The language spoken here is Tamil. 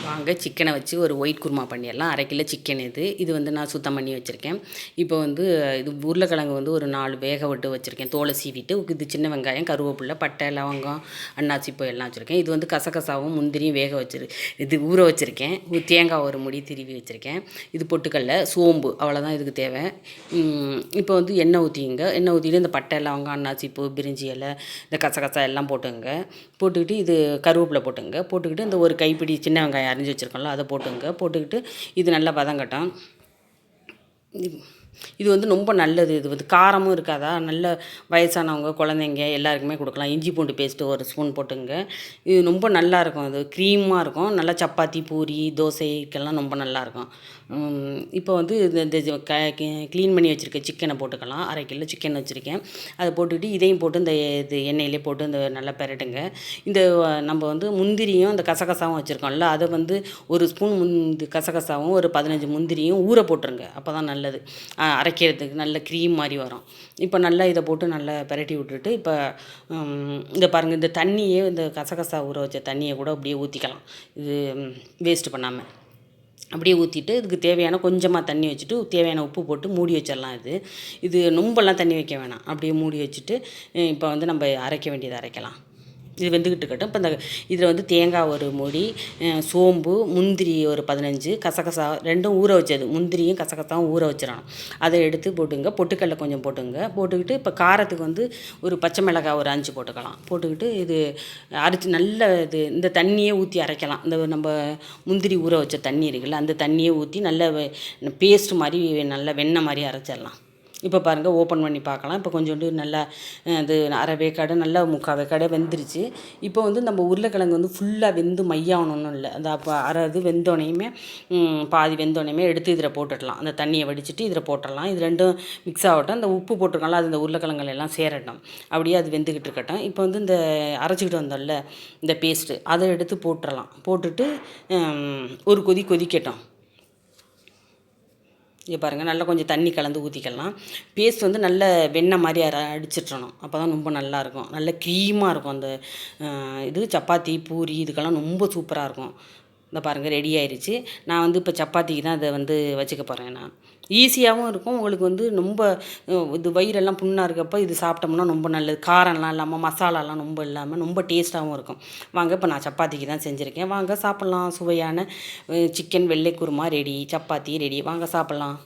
வாங்க சிக்கனை வச்சு ஒரு ஒயிட் குருமா பண்ணிடலாம். 1/2 கிலோ சிக்கன் இது வந்து நான் சுத்தம் பண்ணி வச்சுருக்கேன். இப்போ வந்து இது உருளைக்கிழங்கு வந்து ஒரு 4 வேக விட்டு வச்சுருக்கேன். தோலை சீவிட்டு இது சின்ன வெங்காயம், கருவேப்பிலை, பட்டை, லவங்கம், அன்னாசி பூ எல்லாம் வச்சுருக்கேன். இது வந்து கசகசாவும் முந்திரியும் இது ஊற வச்சுருக்கேன். தேங்காய் ஒரு முடி திருவி வச்சுருக்கேன். இது பொட்டுக்கடலை, சோம்பு அவ்வளோதான் இதுக்கு தேவை. இப்போ வந்து எண்ணெய் ஊற்றிங்க. எண்ணெய் ஊற்றிட்டு இந்த பட்டை, லவங்கம், அன்னாசி பூ, பிரிஞ்சி இலை, இந்த கசகசா எல்லாம் போட்டுங்க. போட்டுக்கிட்டு இது கருவேப்பிலை போட்டுங்க. போட்டுக்கிட்டு இந்த ஒரு கைப்பிடி சின்ன வெங்காயம் அரிஞ்சு வச்சுருக்கோம்ல அதை போட்டுங்க. போட்டுக்கிட்டு இது நல்லா வதங்கட்டும். இது வந்து ரொம்ப நல்லது. இது வந்து காரமும் இருக்காதா, நல்ல வயசானவங்க, குழந்தைங்க எல்லாருக்குமே கொடுக்கலாம். இஞ்சி பூண்டு பேஸ்ட்டு ஒரு ஸ்பூன் போட்டுங்க. இது ரொம்ப நல்லாயிருக்கும். இது க்ரீமாக இருக்கும். நல்லா சப்பாத்தி, பூரி, தோசைக்கெல்லாம் ரொம்ப நல்லாயிருக்கும். இப்போ வந்து இந்த க்ளீன் பண்ணி வச்சுருக்க சிக்கனை போட்டுக்கலாம். 1/2 கிலோ சிக்கன் வச்சுருக்கேன். அதை போட்டுக்கிட்டு இதையும் போட்டு இது எண்ணெயிலே போட்டு இந்த நல்லா பெரட்டுங்க. இந்த நம்ம வந்து முந்திரியும் இந்த கசகசாவும் வச்சுருக்கோம்ல, அதை வந்து ஒரு ஸ்பூன் கசகசாவும் ஒரு 15 முந்திரியும் ஊற போட்டுருங்க. அப்போ தான் நல்லது. அரைக்கிறதுக்கு நல்ல க்ரீம் மாதிரி வரும். இப்போ நல்லா இதை போட்டு நல்லா பெரட்டி விட்டுட்டு இப்போ இந்த பாருங்கள், இந்த தண்ணியே இந்த கசகசா ஊற வச்ச தண்ணியை கூட அப்படியே ஊற்றிக்கலாம். இது வேஸ்ட்டு பண்ணாமல் அப்படியே ஊற்றிட்டு இதுக்கு தேவையான கொஞ்சமாக தண்ணி வச்சுட்டு தேவையான உப்பு போட்டு மூடி வச்சிடலாம். இது ரொம்பலாம் தண்ணி வைக்க வேணாம். அப்படியே மூடி வச்சுட்டு இப்போ வந்து நம்ம அரைக்க வேண்டியதை அரைக்கலாம். இது வெந்துக்கிட்டு இருக்கட்டும். இப்போ இந்த இதில் வந்து தேங்காய் ஒரு மூடி, சோம்பு, முந்திரி ஒரு 15, கசகசா ரெண்டும் ஊற வச்சது, முந்திரியும் கசகசாவும் ஊற வச்சிடணும். அதை எடுத்து போட்டுங்க. பொட்டுக்கடலை கொஞ்சம் போட்டுங்க. போட்டுக்கிட்டு இப்போ காரத்துக்கு வந்து ஒரு பச்சை மிளகாய் ஒரு 5 போட்டுக்கலாம். போட்டுக்கிட்டு இது அரைச்சி நல்ல இந்த தண்ணியே ஊற்றி அரைக்கலாம். இந்த நம்ம முந்திரி ஊற வச்ச தண்ணி இருக்குல்ல, அந்த தண்ணியே ஊற்றி நல்ல பேஸ்ட் மாதிரி நல்ல வெண்ணெய் மாதிரி அரைச்சிடலாம். இப்போ பாருங்கள், ஓப்பன் பண்ணி பார்க்கலாம். இப்போ கொஞ்சோண்டு நல்லா இது 1/2 வேக்காடு நல்லா 3/4 வேக்காடை வெந்துருச்சு. இப்போ வந்து நம்ம உருளைக்கிழங்கு வந்து ஃபுல்லாக வெந்து மையாகணும்னு இல்லை. அந்த அப்போ இது வெந்தோடனையுமே பாதி வெந்தோடனையுமே எடுத்து இதில் போட்டுடலாம். அந்த தண்ணியை வடிச்சிட்டு இதில் போட்டுடலாம். இது ரெண்டும் மிக்ஸ் ஆகட்டும். அந்த உப்பு போட்டிருக்கோம்ல, அது இந்த உருளைக்கிழங்குல எல்லாம் சேரட்டும். அப்படியே அது வெந்துக்கிட்டு இருக்கட்டும். இப்போ வந்து இந்த அரைச்சிக்கிட்டு வந்தோம்ல இந்த பேஸ்ட்டு, அதை எடுத்து போட்டுடலாம். போட்டுட்டு ஒரு கொதிக்கட்டும். இங்கே பாருங்கள், நல்லா கொஞ்சம் தண்ணி கலந்து ஊற்றிக்கலாம். பேஸ்ட் வந்து நல்ல வெண்ணெய் மாதிரி அடிச்சிட்றணும். அப்போ தான் ரொம்ப நல்லாயிருக்கும். நல்ல க்ரீமாக இருக்கும். அந்த இது சப்பாத்தி, பூரி இதுக்கெல்லாம் ரொம்ப சூப்பராக இருக்கும். இந்த பாருங்கள், ரெடி ஆயிடுச்சு. நான் வந்து இப்போ சப்பாத்திக்கு தான் இதை வந்து வச்சுக்க போகிறேன். நான் ஈஸியாகவும் இருக்கும். உங்களுக்கு வந்து ரொம்ப இது வயிறெல்லாம் புண்ணாக இருக்கப்போ இது சாப்பிட்டோம்னா ரொம்ப நல்லது. காரம்லாம் இல்லாமல், மசாலாலாம் ரொம்ப இல்லாமல் ரொம்ப டேஸ்ட்டாகவும் இருக்கும். வாங்க, இப்போ நான் சப்பாத்திக்கு தான் செஞ்சுருக்கேன். வாங்க சாப்பிட்லாம். சுவையான சிக்கன் வெள்ளை குருமா ரெடி, சப்பாத்தி ரெடி. வாங்க சாப்பிட்லாம்.